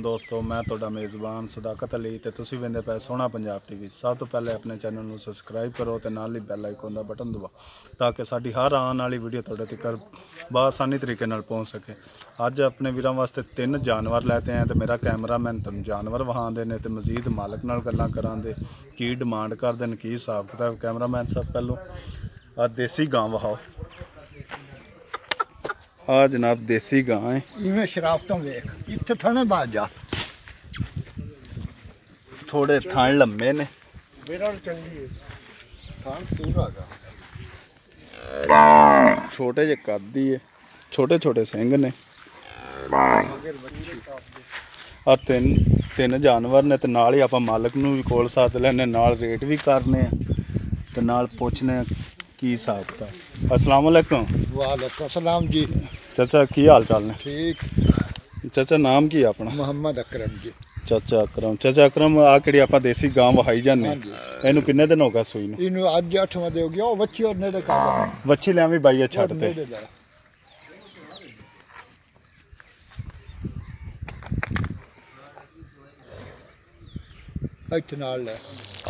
ਦੋਸਤੋ ਮੈਂ ਤੁਹਾਡਾ ਮੇਜ਼ਬਾਨ ਸਦਾਕਤ ਅਲੀ ਤੇ ਤੁਸੀਂ ਵੇਖਦੇ ਪਏ ਸੋਹਣਾ ਪੰਜਾਬ ਟੀਵੀ। ਸਭ ਤੋਂ ਪਹਿਲੇ ਆਪਣੇ ਚੈਨਲ ਨੂੰ ਸਬਸਕ੍ਰਾਈਬ ਕਰੋ ਤੇ ਨਾਲ ਹੀ ਬੈਲ ਆਈਕਨ ਦਾ ਬਟਨ ਦਬਾਓ ਤਾਂ ਕਿ ਸਾਡੀ ਹਰ ਆਉਣ ਵਾਲੀ ਵੀਡੀਓ ਤੁਹਾਡੇ ਤੱਕ ਬਆਸਾਨੀ ਤਰੀਕੇ ਨਾਲ ਪਹੁੰਚ ਸਕੇ। ਅੱਜ ਆਪਣੇ ਵੀਰਾਂ ਵਾਸਤੇ 3 ਜਾਨਵਰ ਲੈਤੇ ਆਏ ਤੇ ਮੇਰਾ ਕੈਮਰਾਮੈਨ ਤੁਹਾਨੂੰ ਜਾਨਵਰ ਵਹਾਉਂਦੇ ਨੇ ਤੇ ਮਜ਼ੀਦ ਮਾਲਕ ਨਾਲ ਗੱਲਾਂ ਕਰਾਂਦੇ ਕੀ ਡਿਮਾਂਡ ਕਰਦੇ ਨੇ, ਕੀ ਹਿਸਾਬ ਕਿਤਾਬ। ਕੈਮਰਾਮੈਨ ਸਾਹਿਬ ਪਹਿਲੋਂ ਆ देसी गां वहाओ। हाँ जनाब देसी गां है। इवें शराफतों वेख इत्थे थने बाजा थोड़े थान लम्बे ने विरल चंगी है थान पूरा गा छोटे जे कद है, छोटे छोटे सिंग ने। आ तीन जानवर ने ते नाल ही आपां मालक नूं भी कोल सद लैने, नाल रेट भी करने ते नाल पुछने की हिसाब का। अस्सलाम वालेकुम। वालेकुम सलाम जी। चाचा की हाल चाल ने? ठीक। चाचा नाम की अपना? मोहम्मद अकरम जी। चाचा अकरम। चाचा अकरम आ किहड़ी आपां देसी गां वहाई जाने, इहनूं किन्ने दिन हो गए सूई नूं? इनू अज 8वां दे हो गया। ओ बच्ची और नेड़े का बच्ची लियावी बाई छड्ड ते इत्थे नाल ले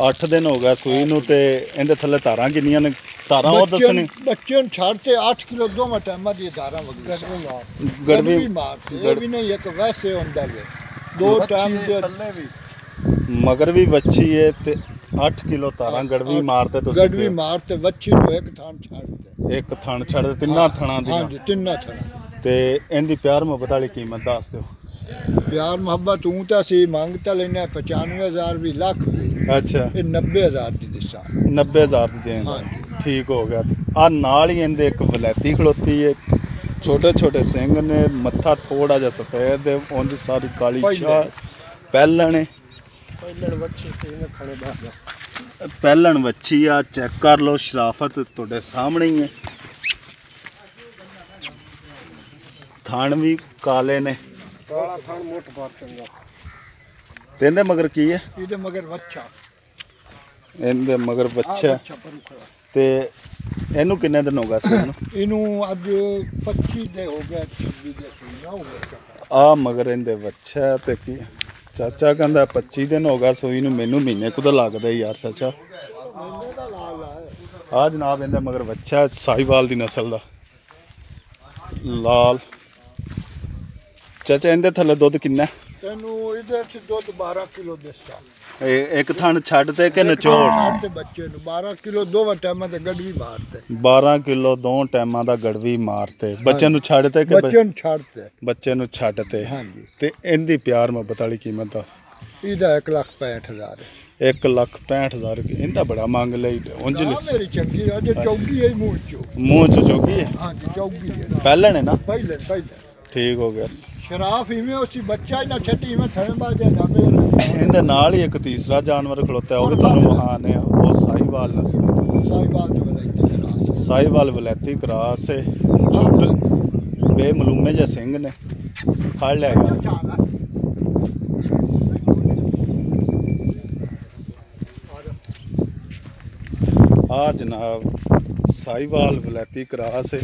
8 दिन हो गए सूई नूं ते इहदे थल्ले तारां किन्नियां ने? तारां ओ दसनी बच्चे नु छाड़ते 8 किलो दोवां टाइमां दी धारां वगदी गड़वी मारते ये भी नहीं एक वैसे हुंदा वे दो टाइम दे थल्ले भी मगर भी बच्ची है ते 8 किलो तारां गड़वी मारते तो गड़वी मारते बच्ची नु एक थान छाड़ते एक थान छाड़ते तिन्ना थाना दी। हां जी तिन्ना थाना ते इहदी प्यार मोहब्बत वाली कीमत दस दिओ। प्यार मोहब्बत हूं तो असी मांगता लेने 95,000 भी लाख भी। अच्छा ये 90,000 दी दिशा 90,000 दी दें। हाँ ठीक हो गया। आ नाल ही इहदे एक वलैती खड़ोती है, छोटे छोटे सिंग ने, मत्था थोड़ा जा सफेद है, उंज सारी काली छाल पैलन है। पैलन बच्ची आ चेक कर लो, शराफत तुहाडे सामने ही है। थान भी काले ने, काला थान मोट बात चंगा। तेंदे मगर की है? इदे मगर बच्चा इहदे मगर बच्चा ते इनू किन्ने दिन हो गए सी? इनू अज 25 दे हो गया 26 दे सुईना हो गया। आ मगर इहदे बच्चा ते की चाचा कहंदा 25 दिन हो गए सूई नूं, मैनू महीने कुदा लगदा यार चाचा। आ जनाब इहदे मगर बच्चा साहिवाल दी नस्ल दा लाल। चाचा इहदे थल्ले दुध किन्ना? तेनू इधर से दूध 12 किलो देसा। एक थान छड्ड ते कि नचोड़? छड्ड बच्चे नु 12 किलो दोवां टाइमां ते गड़वी मारते। 12 किलो दो टाइमां दा गड़वी मारते। बच्चे नु छड्ड ते कि बच्चे नु छड्डते? बच्चे नु छड्ड ते। हां जी। ते इहदी प्यार मोहब्बत वाली कीमत दस। इहदा 1,65,000 1,65,000 इहदा बड़ा मांग लई उंज नहीं मेरी चंगी अज चौगी है मुंह चो चौकी है। हां जी चौगी है पहले ने ना पहले ठीक हो गया। शराफ इवें उसी बच्चा ही ना छटी इवें थने बाजे जाबे। इहदे नाल ही एक तीसरा जानवर खड़ोता है, वो भी तुहानू वहाने आ। वो साहिवाल नस्ल, साहिवाल ते वलैती क्रॉस, साहिवाल वलैती क्रॉस है। छोटे बेमलूमे जे सिंह ने। फड़ लिया आ जनाब साहिवाल वलैती क्रॉस है।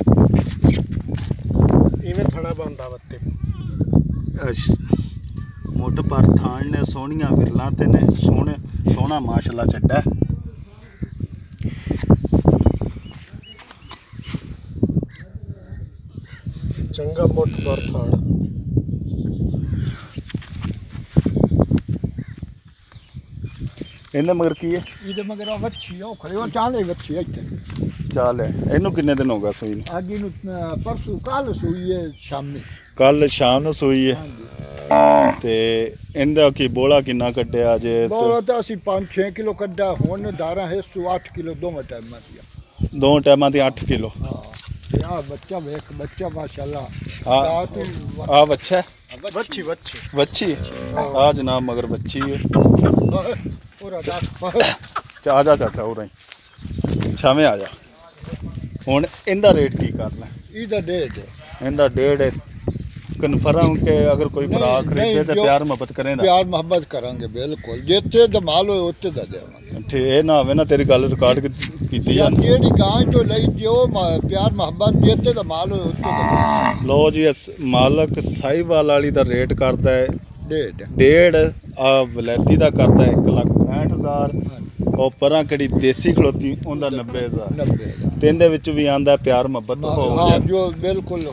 इवें थना बंदा वत्ते मुठ पर थान ने, सोहनिया विरलां ते ने, सोहना माशाल्लाह चड्डा। चंगा मुठ पर थान। इहदे मगर की है? इहदे मगर वच्छी ओ खड़े ओ चाले वच्छी इत्थे चाल है। इनू किन्ने दिन हो गए सूई नूं? अज इनू परसों कल सूई है शामी, कल शाम नूं सूई है। ते इंदा की बोला किन्ना कड्डिया जे? बोला तो असी 5-6 किलो कड्डा। हुण दारा है 8 किलो दोवां टाइमां दी। दो टाइमां दी 8 किलो। हां आ बच्चा वेख बच्चा माशाल्लाह। आ बच्चा बच्ची बच्ची आ जनाब मगर बच्ची है। पूरा दास आजा चाचा उरा ही छावें आ जा। हुण इंदा रेट की करना? इहदा 1.5 है। इंदा 1.5 है। कन्फर्म के अगर कोई भरा खरीदे तो प्यार मोहब्बत करें? प्यार मोहब्बत करेंगे बिल्कुल, जिते दमाल हो उत्ते दा देवांगे। ठीक है ना होवे ना तेरी गल रिकॉर्ड कीती जाए। जेड़ी गाय तो लई जो प्यार मोहब्बत जिते दमाल हो उत्ते दा। लो जी मालक साहिवाल वाली दा रेट करदा है ਡੇਢ ਡੇਢ ਆ ਵਲੈਤੀ ਦਾ ਕਰਦਾ 1,65,000 ਉਹ ਪਰਾਂ ਕਿਹੜੀ ਦੇਸੀ ਖਲੋਤੀ ਉਹਦਾ 90,000 90,000 ਤੇ ਇਹਦੇ ਵਿੱਚ ਵੀ ਆਂਦਾ ਪਿਆਰ ਮੁਹੱਬਤ ਹੋ ਹਾਂ ਗਿਆ ਜੋ ਬਿਲਕੁਲ